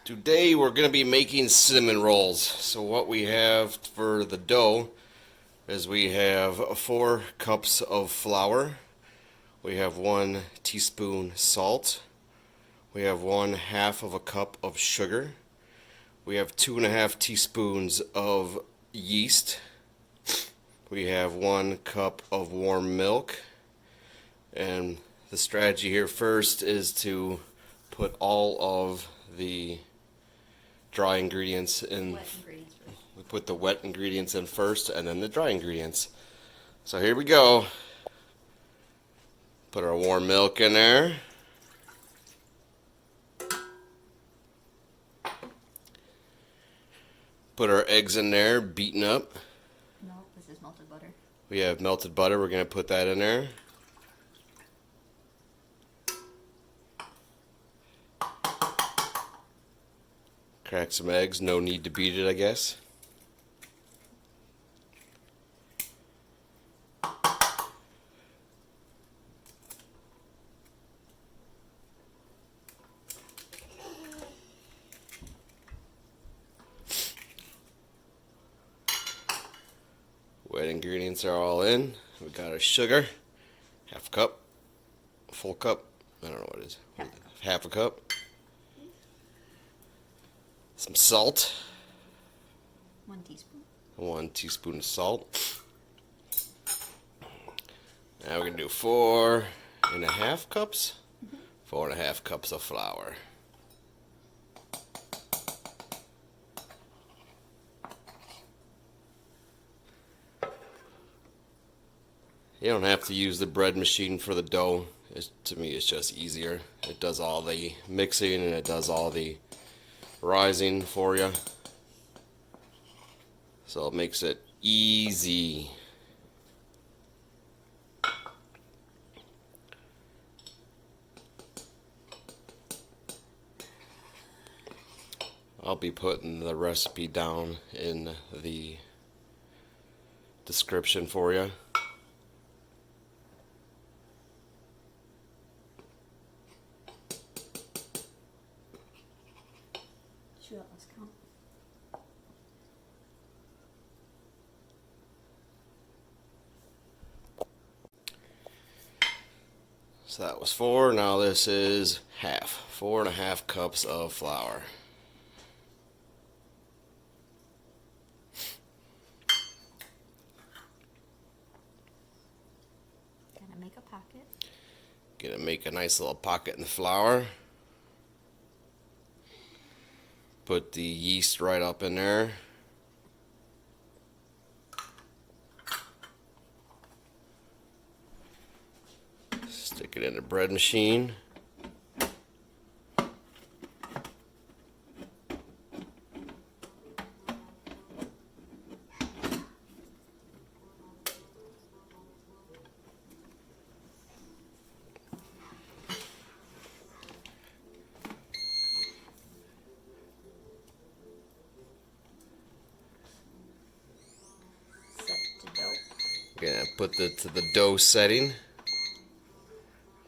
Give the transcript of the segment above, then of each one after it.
Today we're going to be making cinnamon rolls. So what we have for the dough is we have 4 cups of flour. We have 1 teaspoon salt. We have 1/2 of a cup of sugar. We have 2.5 teaspoons of yeast. We have 1 cup of warm milk. And the strategy here first is to put all of the dry ingredients in. Wet ingredients first. We put the wet ingredients in first and then the dry ingredients. So here we go. Put our warm milk in there. Put our eggs in there, beaten up. No, this is melted butter. We have melted butter. We're going to put that in there. Crack some eggs. No need to beat it, I guess. Wet ingredients are all in. We got our sugar, 1/2 cup, full cup, I don't know what it is, 1/2 cup. Some salt, 1 teaspoon. 1 teaspoon of salt. Now we're going to do 4.5 cups, 4.5 cups of flour. You don't have to use the bread machine for the dough. To me, it's just easier. It does all the mixing and it does all the rising for you. So it makes it easy. I'll be putting the recipe down in the description for you. Sure, let's count. So that was 4. Now this is half. 4.5 cups of flour. Gonna make a pocket. Gonna make a nice little pocket in the flour. Put the yeast right up in there. Stick it in the bread machine. Set to dough. Gonna put it to the dough setting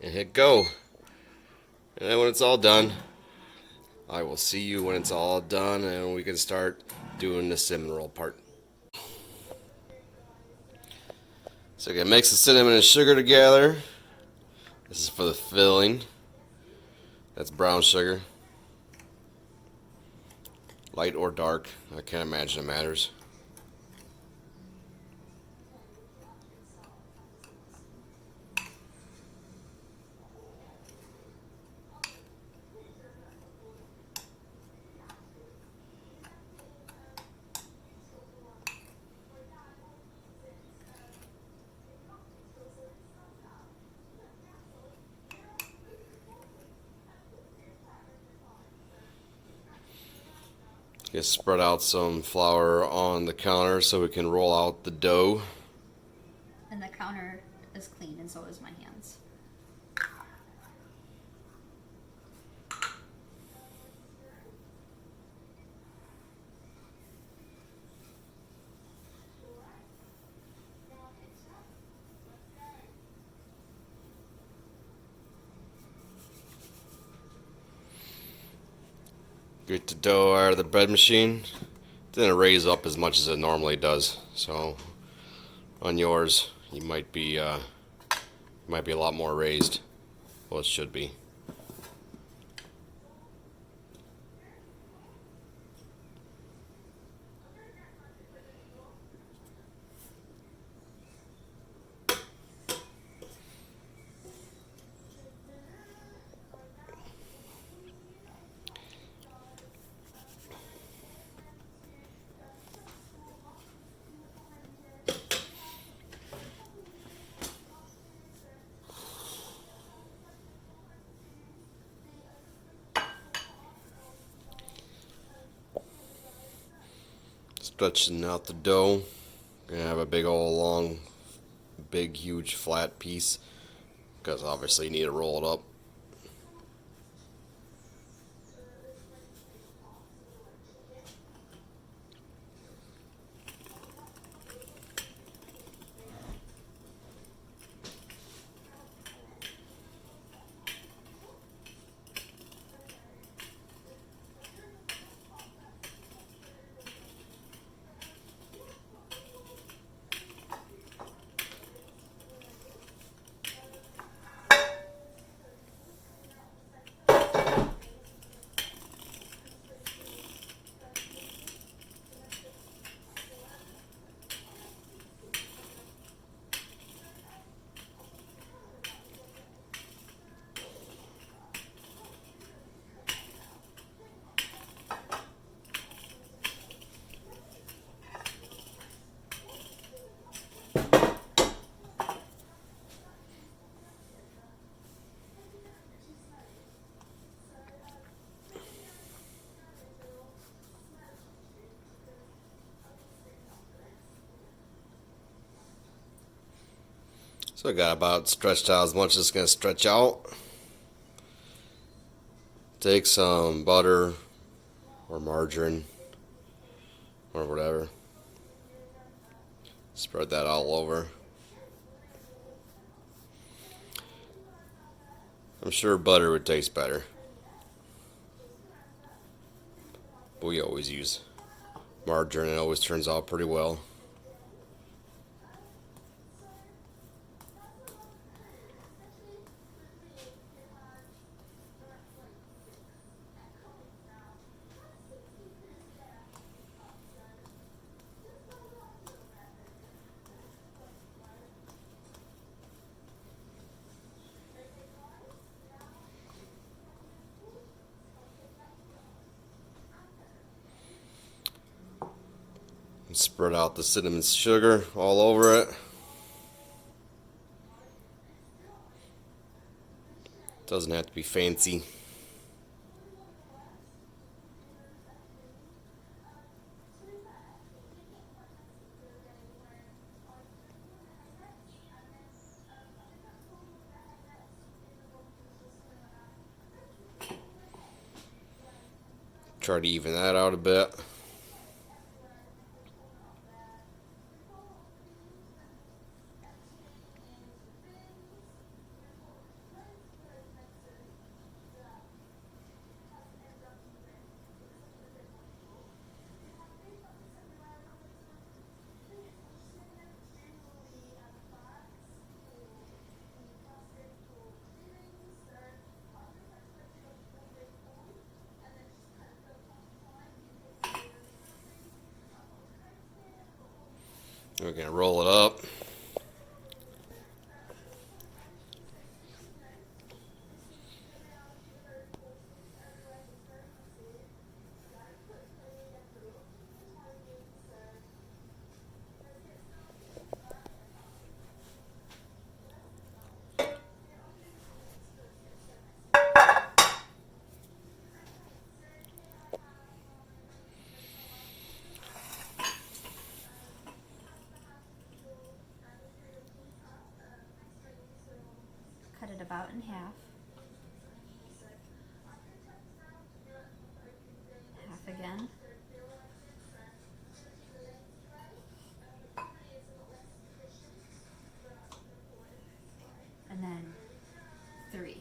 and hit go. And then when it's all done, I will see you when it's all done and we can start doing the cinnamon roll part. So you're gonna mix the cinnamon and sugar together. This is for the filling. That's brown sugar. Light or dark, I can't imagine it matters. Just spread out some flour on the counter so we can roll out the dough. And the counter is clean, and so is my hands. Get the dough out of the bread machine. Didn't raise up as much as it normally does. So on yours, you might be a lot more raised. Well, it should be. Stretching out the dough. Gonna have a big old long, big huge flat piece because obviously you need to roll it up. So I got about stretched out as much as it's gonna stretch out. Take some butter or margarine or whatever. Spread that all over. I'm sure butter would taste better, but we always use margarine. It always turns out pretty well. Spread out the cinnamon sugar all over it. Doesn't have to be fancy. Try to even that out a bit. We're going to roll it up. Cut it about in half. Half again. And then 3.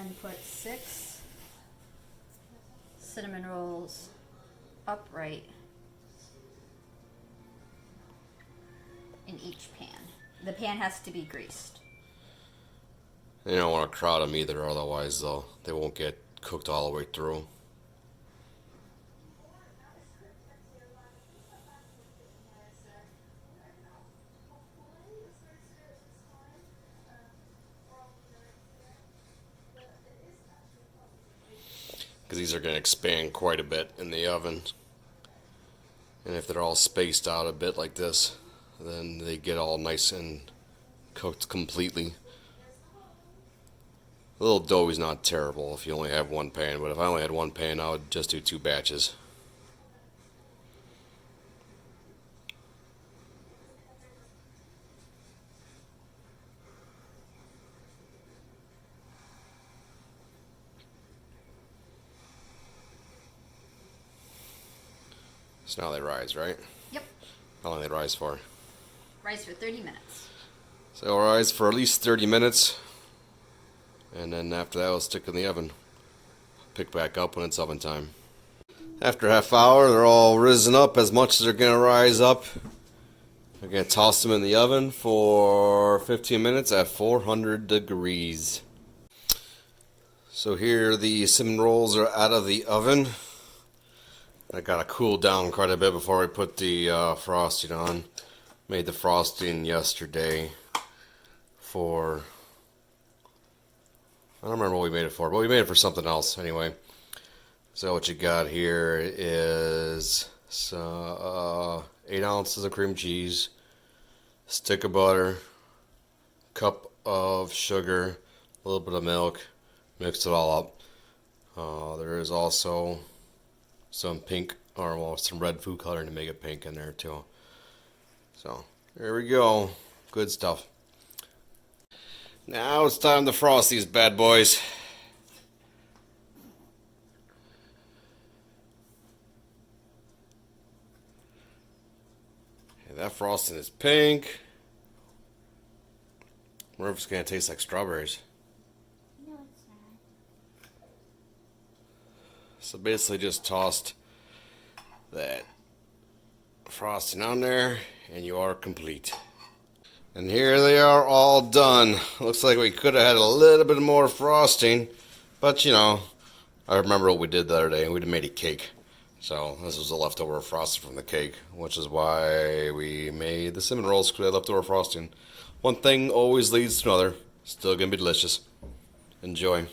then put 6 cinnamon rolls upright in each pan. The pan has to be greased. You don't want to crowd them either, otherwise they won't get cooked all the way through. Because these are going to expand quite a bit in the oven. And if they're all spaced out a bit like this, then they get all nice and cooked completely. A little dough is not terrible if you only have one pan, but if I only had one pan, I would just do 2 batches. So now they rise, right? Yep. How long they rise for? Rise for 30 minutes. So rise for at least 30 minutes, and then after that, we'll stick in the oven. Pick back up when it's oven time. After a half hour, they're all risen up as much as they're going to rise up. I'm going to toss them in the oven for 15 minutes at 400 degrees. So here the cinnamon rolls are out of the oven. I got to cool down quite a bit before I put the frosting on. Made the frosting yesterday for, I don't remember what we made it for, but we made it for something else anyway. So what you got here is 8 ounces of cream cheese, stick of butter, cup of sugar, a little bit of milk, mix it all up. There is also some pink, or well, some red food coloring to make it pink in there too. So there we go, good stuff. Now it's time to frost these bad boys. Okay, that frosting is pink. I wonder if it's going to taste like strawberries. No, it's not. So basically just tossed that frosting on there and you are complete. And here they are all done. Looks like we could have had a little bit more frosting, but you know, I remember what we did the other day. We made a cake. So this was the leftover frosting from the cake, which is why we made the cinnamon rolls, because we had leftover frosting. One thing always leads to another. Still gonna be delicious. Enjoy.